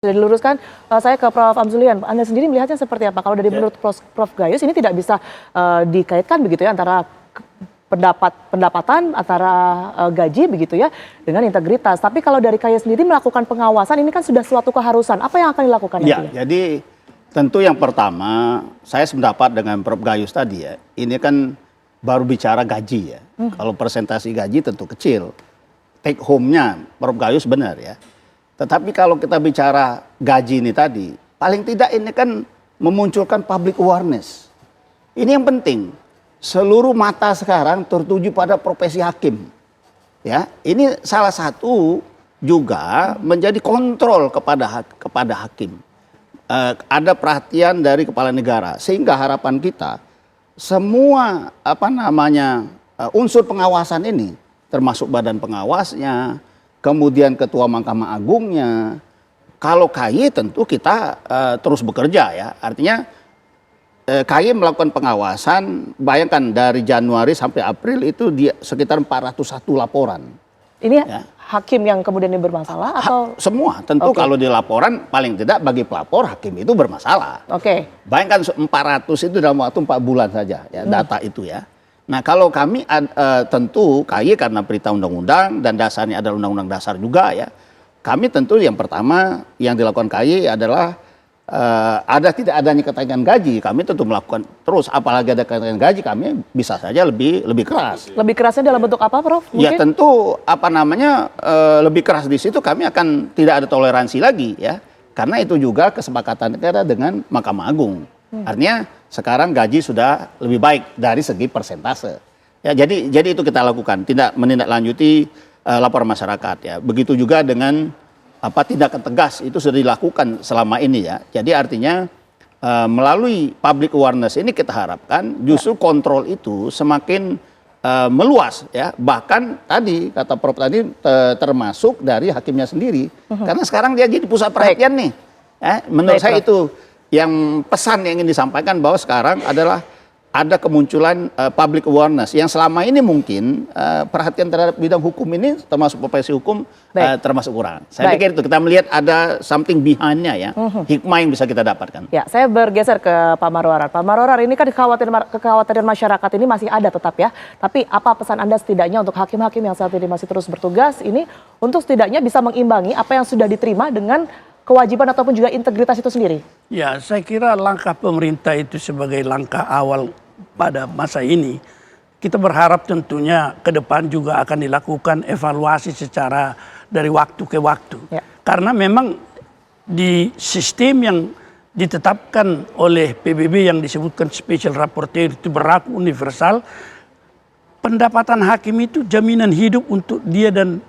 Sudah diluruskan, saya ke Prof. Amzulian. Anda sendiri melihatnya seperti apa? Kalau dari menurut Prof. Gayus ini tidak bisa dikaitkan begitu ya antara pendapatan antara gaji begitu ya dengan integritas. Tapi kalau dari KAI sendiri melakukan pengawasan ini kan sudah suatu keharusan. Apa yang akan dilakukan nantinya? Ya, jadi tentu yang pertama saya sependapat dengan Prof. Gayus tadi ya. Ini kan baru bicara gaji ya. Kalau persentase gaji tentu kecil. Take home-nya Prof. Gayus benar ya. Tetapi kalau kita bicara gaji ini tadi, paling tidak ini kan memunculkan public awareness. Ini yang penting. Seluruh mata sekarang tertuju pada profesi hakim. Ya, ini salah satu juga menjadi kontrol kepada hakim. Ada perhatian dari kepala negara sehingga harapan kita semua unsur pengawasan ini termasuk badan pengawasnya, kemudian Ketua Mahkamah Agungnya, kalau KAI tentu kita terus bekerja ya. Artinya KAI melakukan pengawasan, bayangkan dari Januari sampai April itu sekitar 401 laporan. Ini ya? Hakim yang kemudian ini bermasalah atau? Semua, tentu kalau di laporan paling tidak bagi pelapor hakim itu bermasalah. Bayangkan 400 itu dalam waktu 4 bulan saja ya data itu ya. Nah kalau kami tentu KAI karena perintah undang-undang dan dasarnya adalah undang-undang dasar juga ya. Kami tentu yang pertama yang dilakukan KAI adalah tidak adanya kenaikan gaji. Kami tentu melakukan terus, apalagi ada kenaikan gaji kami bisa saja lebih keras. Lebih kerasnya dalam bentuk apa Prof? Mungkin? Ya tentu lebih keras di situ kami akan tidak ada toleransi lagi ya. Karena itu juga kesepakatan kita dengan Mahkamah Agung. Artinya sekarang gaji sudah lebih baik dari segi persentase. Ya, jadi itu kita lakukan, tidak menindaklanjuti laporan masyarakat ya. Begitu juga dengan tindakan tegas itu sudah dilakukan selama ini ya. Jadi artinya melalui public awareness ini kita harapkan justru kontrol itu semakin meluas ya. Bahkan tadi kata Prof tadi termasuk dari hakimnya sendiri. Karena sekarang dia jadi pusat perhatian nih. Menurut saya itu yang pesan yang ingin disampaikan bahwa sekarang adalah ada kemunculan public awareness yang selama ini mungkin perhatian terhadap bidang hukum ini termasuk profesi hukum termasuk kurang. Saya pikir itu kita melihat ada something behind-nya ya, hikmah yang bisa kita dapatkan. Ya, saya bergeser ke Pak Marwarar. Pak Marwarar, ini kan kekhawatiran masyarakat ini masih ada tetap ya. Tapi apa pesan Anda setidaknya untuk hakim-hakim yang saat ini masih terus bertugas ini untuk setidaknya bisa mengimbangi apa yang sudah diterima dengan kewajiban ataupun juga integritas itu sendiri? Ya, saya kira langkah pemerintah itu sebagai langkah awal pada masa ini. Kita berharap tentunya ke depan juga akan dilakukan evaluasi secara dari waktu ke waktu. Ya. Karena memang di sistem yang ditetapkan oleh PBB yang disebutkan Special Rapporteur itu berlaku universal, pendapatan hakim itu jaminan hidup untuk dia dan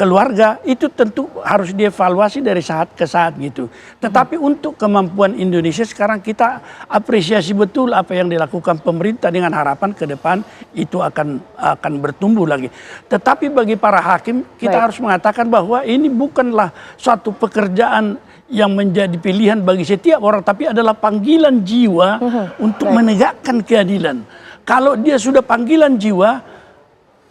keluarga itu tentu harus dievaluasi dari saat ke saat gitu. Tetapi untuk kemampuan Indonesia sekarang kita apresiasi betul apa yang dilakukan pemerintah dengan harapan ke depan itu akan bertumbuh lagi. Tetapi bagi para hakim kita harus mengatakan bahwa ini bukanlah suatu pekerjaan yang menjadi pilihan bagi setiap orang, tapi adalah panggilan jiwa untuk menegakkan keadilan. Kalau dia sudah panggilan jiwa,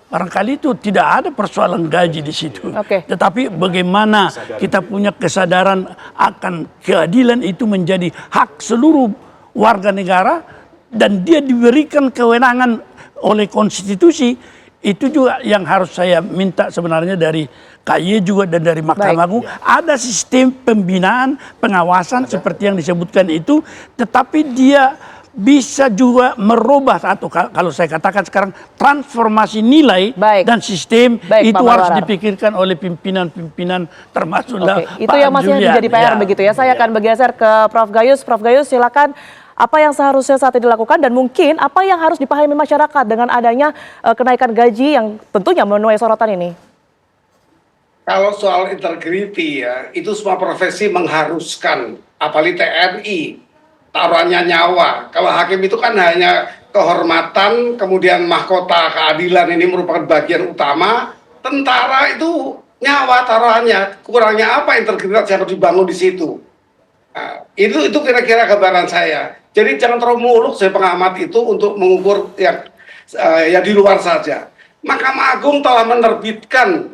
barangkali itu tidak ada persoalan gaji di situ. Tetapi bagaimana kita punya kesadaran akan keadilan itu menjadi hak seluruh warga negara dan dia diberikan kewenangan oleh konstitusi, itu juga yang harus saya minta sebenarnya dari KAI juga dan dari Mahkamah Agung. Ada sistem pembinaan, pengawasan seperti yang disebutkan itu, tetapi dia bisa juga merubah atau kalau saya katakan sekarang transformasi nilai dan sistem itu harus dipikirkan oleh pimpinan-pimpinan termasuklah itu yang masih menjadi PR begitu ya. Saya akan bergeser ke Prof. Gayus. Prof. Gayus, silakan, apa yang seharusnya saat ini dilakukan dan mungkin apa yang harus dipahami masyarakat dengan adanya kenaikan gaji yang tentunya menuai sorotan ini? Kalau soal integriti ya, itu semua profesi mengharuskan, apalagi TNI. Taruhannya nyawa. Kalau hakim itu kan hanya kehormatan, kemudian mahkota keadilan ini merupakan bagian utama. Tentara itu nyawa taruhannya. Kurangnya apa integritas yang harus dibangun di situ? Nah, itu kira-kira gambaran saya. Jadi jangan terlalu muluk saya pengamat itu untuk mengukur yang di luar saja. Mahkamah Agung telah menerbitkan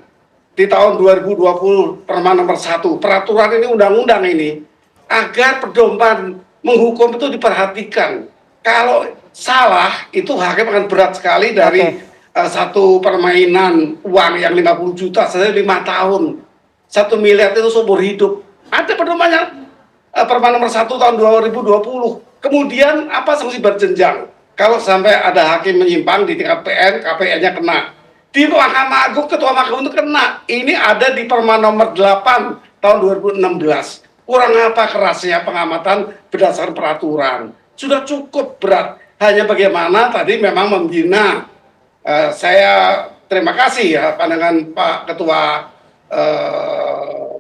di tahun 2020 Perma nomor 1, peraturan ini, undang-undang ini, agar pedoman menghukum itu diperhatikan. Kalau salah itu hakim akan berat sekali dari satu permainan uang yang 50 juta saja 5 tahun. 1 miliar itu seumur hidup. Ada pedomannya, Perma nomor 1 tahun 2020. Kemudian apa sanksi berjenjang? Kalau sampai ada hakim menyimpang di tingkat PN, KPN-nya kena. Di Mahkamah Agung, Ketua Mahkamah itu kena. Ini ada di Perma nomor 8 tahun 2016. Kurang apa kerasnya pengamatan berdasarkan peraturan. Sudah cukup berat. Hanya bagaimana tadi memang membina. Saya terima kasih ya pandangan Pak Ketua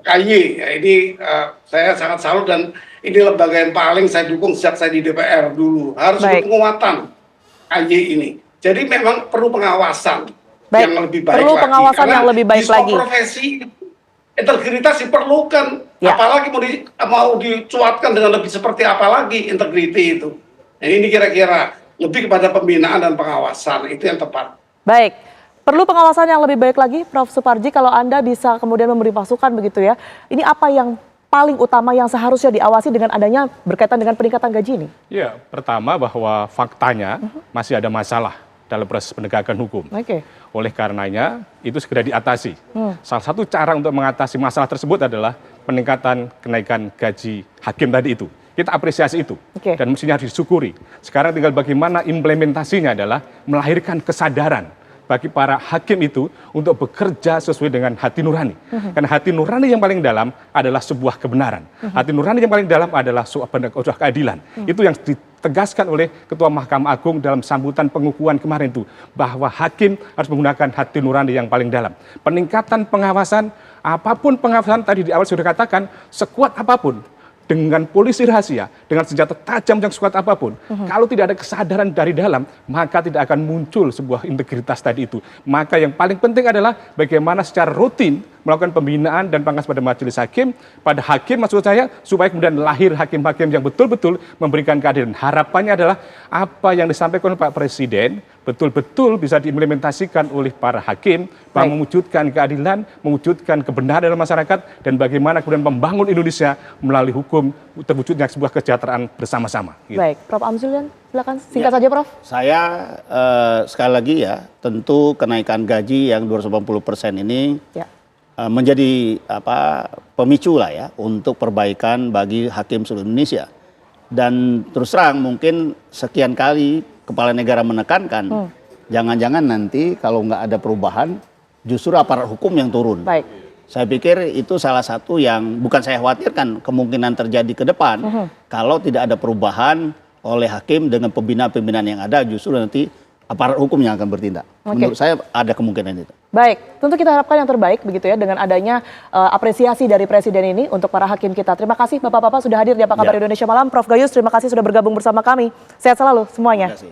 KY. Ya, ini saya sangat salut dan ini lembaga yang paling saya dukung sejak saya di DPR dulu. Harus ada penguatan KY ini. Jadi memang perlu pengawasan yang lebih baik perlu lagi. pengawasan yang lebih baik di semua lagi. Profesi integritas diperlukan. Ya. Apalagi mau dicuatkan dengan lebih seperti apa lagi integriti itu. Nah, ini kira-kira lebih kepada pembinaan dan pengawasan itu yang tepat. Baik. Perlu pengawasan yang lebih baik lagi, Prof. Suparji, kalau Anda bisa kemudian memberi masukan begitu ya. Ini apa yang paling utama yang seharusnya diawasi dengan adanya berkaitan dengan peningkatan gaji ini? Ya, pertama bahwa faktanya masih ada masalah dalam proses penegakan hukum. Oleh karenanya, itu segera diatasi. Salah satu cara untuk mengatasi masalah tersebut adalah peningkatan kenaikan gaji hakim tadi itu. Kita apresiasi itu, dan mestinya harus disyukuri. Sekarang tinggal bagaimana implementasinya adalah melahirkan kesadaran bagi para hakim itu untuk bekerja sesuai dengan hati nurani. Karena hati nurani yang paling dalam adalah sebuah kebenaran. Hati nurani yang paling dalam adalah sebuah keadilan. Itu yang ditegaskan oleh Ketua Mahkamah Agung dalam sambutan pengukuhan kemarin itu. Bahwa hakim harus menggunakan hati nurani yang paling dalam. Peningkatan pengawasan, apapun pengawasan tadi di awal sudah katakan, sekuat apapun, dengan polisi rahasia, dengan senjata tajam yang sekuat apapun, kalau tidak ada kesadaran dari dalam, maka tidak akan muncul sebuah integritas tadi itu. Maka yang paling penting adalah bagaimana secara rutin melakukan pembinaan dan pangkas pada majelis hakim, pada hakim maksud saya, supaya kemudian lahir hakim-hakim yang betul-betul memberikan keadilan. Harapannya adalah apa yang disampaikan oleh Pak Presiden, betul-betul bisa diimplementasikan oleh para hakim, mewujudkan keadilan, mewujudkan kebenaran dalam masyarakat, dan bagaimana kemudian membangun Indonesia melalui hukum terwujudnya sebuah kesejahteraan bersama-sama. Gitu. Baik, Prof. Amzulian, silakan singkat saja, Prof. Saya sekali lagi ya, tentu kenaikan gaji yang 280% ini menjadi pemicu lah ya untuk perbaikan bagi hakim seluruh Indonesia. Dan terus terang mungkin sekian kali kepala negara menekankan, jangan-jangan nanti kalau nggak ada perubahan, justru aparat hukum yang turun. Baik. Saya pikir itu salah satu yang bukan saya khawatirkan kemungkinan terjadi ke depan. Kalau tidak ada perubahan oleh hakim dengan pembinaan-pembinaan yang ada, justru nanti aparat hukum yang akan bertindak. Menurut saya ada kemungkinan itu. Baik, tentu kita harapkan yang terbaik begitu ya dengan adanya apresiasi dari Presiden ini untuk para hakim kita. Terima kasih Bapak-Bapak sudah hadir di Apa Kabar Indonesia Malam. Prof. Gayus, terima kasih sudah bergabung bersama kami. Sehat selalu semuanya. Terima kasih.